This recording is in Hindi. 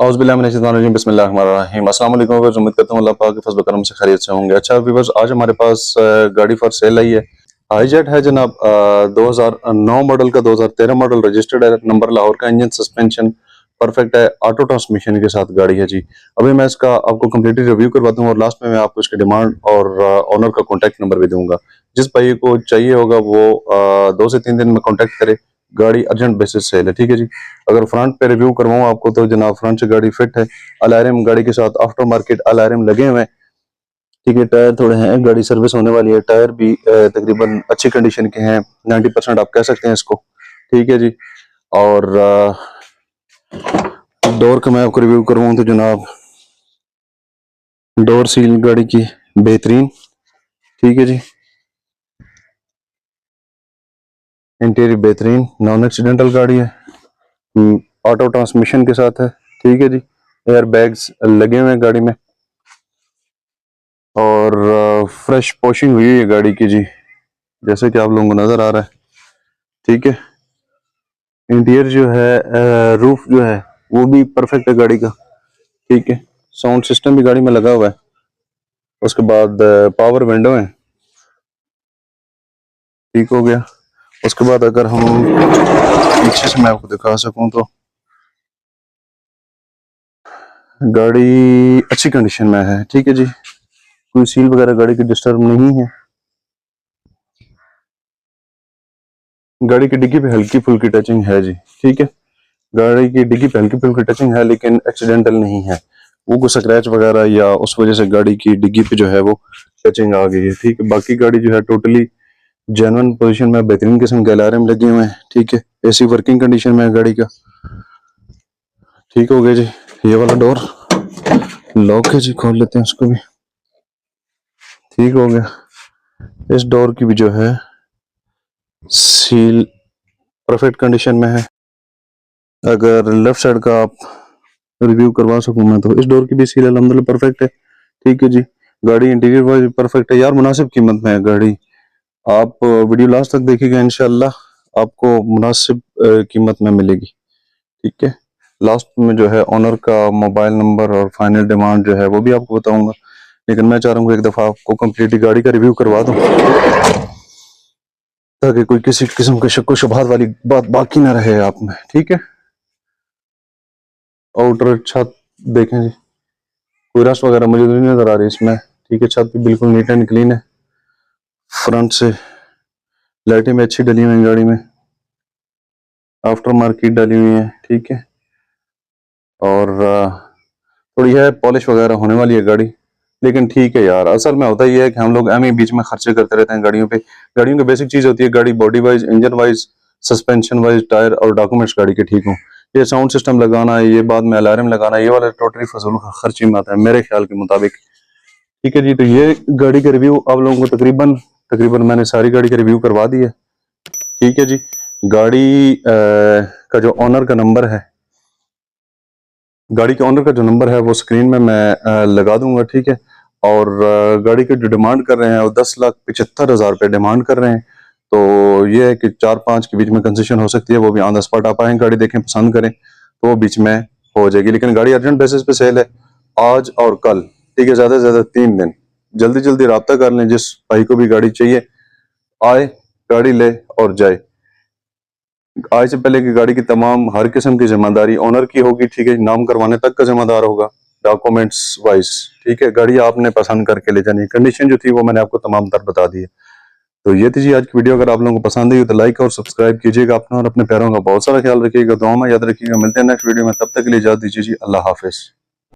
औज़ुबिल्लाहिमिनश्शैतानिर्रजीम बिस्मिल्लाहिर्रहमानिर्रहीम। अस्सलाम वालेकुम व्यूअर्स, उम्मीद करता हूँ अल्लाह पाक के फज़ल करम से खैरियत से होंगे। अच्छा व्यूअर्स, आज हमारे पास गाड़ी फॉर सेल आई है। हाईजेट है जनाब, 2009 मॉडल का, 2013 मॉडल रजिस्टर्ड है, नंबर लाहौर का, इंजन सस्पेंशन परफेक्ट है, ऑटो ट्रांसमिशन के साथ गाड़ी है जी। अभी मैं इसका आपको कंप्लीटली रिव्यू करवाता हूँ और लास्ट में मैं आपको इसकी डिमांड और ओनर का कॉन्टैक्ट नंबर भी दूंगा। जिस भाई को चाहिए होगा वो 2 से 3 दिन में कॉन्टैक्ट करे। गाड़ी अर्जेंट बेसिस सेल है, ठीक है जी। अगर फ्रंट पे रिव्यू करवाऊँ आपको तो जनाब फ्रंट से गाड़ी फिट है, अलार्म गाड़ी के साथ आफ्टर मार्केट अलार्म लगे हुए हैं, ठीक है। टायर थोड़े हैं, गाड़ी सर्विस होने वाली है, टायर भी तकरीबन अच्छी कंडीशन के हैं, 90% आप कह सकते हैं इसको, ठीक है जी। और डोर का मैं आपको रिव्यू करवाऊँ तो जनाब डोर सील गाड़ी की बेहतरीन, ठीक है जी। इंटीरियर बेहतरीन, नॉन एक्सीडेंटल गाड़ी है, ऑटो ट्रांसमिशन के साथ है, ठीक है जी। एयर बैग्स लगे हुए हैं गाड़ी में और फ्रेश पॉशिंग हुई है गाड़ी की जी, जैसे कि आप लोगों को नजर आ रहा है, ठीक है। इंटीरियर जो है, रूफ जो है वो भी परफेक्ट है गाड़ी का, ठीक है। साउंड सिस्टम भी गाड़ी में लगा हुआ है। उसके बाद पावर विंडो है, ठीक हो गया। उसके बाद अगर हम पीछे से मैं आपको दिखा सकूं तो गाड़ी अच्छी कंडीशन में है, ठीक है जी। कोई सील वगैरह गाड़ी की डिस्टर्ब नहीं है। गाड़ी की डिग्गी पे हल्की फुल्की टचिंग है जी, ठीक है। गाड़ी की डिग्गी पे हल्की फुल्की टचिंग है लेकिन एक्सीडेंटल नहीं है। वो कुछ स्क्रैच वगैरह या उस वजह से गाड़ी की डिग्गी पे जो है वो टचिंग आ गई है, ठीक है। बाकी गाड़ी जो है टोटली जेन्युइन पोजीशन में, बेहतरीन किस्म के अलार्म लगे हुए हैं, ठीक है। एसी वर्किंग कंडीशन में है गाड़ी का, ठीक हो गया जी। ये वाला डोर लॉक है जी, खोल लेते हैं उसको भी, ठीक हो गया। इस डोर की भी जो है सील परफेक्ट कंडीशन में है। अगर लेफ्ट साइड का आप रिव्यू करवा सकूं मैं तो इस डोर की भी सील अल्हम्दुलिल्लाह परफेक्ट है, ठीक है जी। गाड़ी इंटीरियर वाइज परफेक्ट है यार, मुनासिब कीमत में है गाड़ी। आप वीडियो लास्ट तक देखिएगा, इंशाल्लाह आपको मुनासिब कीमत में मिलेगी, ठीक है। लास्ट में जो है ओनर का मोबाइल नंबर और फाइनल डिमांड जो है वो भी आपको बताऊंगा, लेकिन मैं चाह रहा हूँ एक दफा आपको कंप्लीटली गाड़ी का रिव्यू करवा दूं ताकि कोई किसी किस्म के शक व शुबहात वाली बात बाकी ना रहे आप में, ठीक है। आउटर छत देखें जी, कोई रस्ट वगैरह मुझे नहीं नजर आ रही इसमें, ठीक है। छत भी बिल्कुल नीट एंड क्लीन है। फ्रंट से लाइटें भी अच्छी डली हुई हैं गाड़ी में, आफ्टर मार्केट डली हुई है, ठीक है। और थोड़ी है पॉलिश वगैरह होने वाली है गाड़ी, लेकिन ठीक है यार। असल में होता यह है कि हम लोग एम बीच में खर्चे करते रहते हैं गाड़ियों पे। गाड़ियों की बेसिक चीज होती है गाड़ी body wise, engine wise, suspension wise, tyre और डॉक्यूमेंट्स गाड़ी के ठीक हों। ये साउंड सिस्टम लगाना, ये बाद में अलार्म लगाना, ये वाला टोटली फजूल खर्ची में आता है मेरे ख्याल के मुताबिक, ठीक है जी। तो ये गाड़ी का रिव्यू आप लोगों को तकरीबन तकरीबन मैंने सारी गाड़ी का रिव्यू करवा दी है, ठीक है जी। गाड़ी का जो ऑनर का नंबर है, गाड़ी के ऑनर का जो नंबर है वो स्क्रीन में मैं लगा दूंगा, ठीक है। और गाड़ी की जो डिमांड कर रहे हैं वो 10,75,000 रुपये डिमांड कर रहे हैं। तो ये है कि 4-5 के बीच में कंसेशन हो सकती है, वो भी ऑन द स्पॉट आप आएँ, गाड़ी देखें, पसंद करें तो वो बीच में हो जाएगी। लेकिन गाड़ी अर्जेंट बेसिस पे सेल है, आज और कल, ठीक है। ज्यादा से ज्यादा 3 दिन, जल्दी जल्दी रब्ता कर लें। जिस भाई को भी गाड़ी चाहिए आए, गाड़ी ले और जाए। आज से पहले की गाड़ी की तमाम हर किस्म की जिम्मेदारी ओनर की होगी, ठीक है। नाम करवाने तक का जिम्मेदार होगा, डॉक्यूमेंट्स वाइज, ठीक है। गाड़ी आपने पसंद करके ले जानी है। कंडीशन जो थी वो मैंने आपको तमाम तर बता दी है। तो ये थी जी आज की वीडियो। अगर आप लोगों को पसंद आई तो लाइक और सब्सक्राइब कीजिएगा अपना और अपने प्यारों का बहुत सारा ख्याल रखिएगा, दुआ में याद रखिएगा। मिलते हैं नेक्स्ट वीडियो में, तब तक के लिए इजाजत दीजिए जी, अल्लाह हाफिज।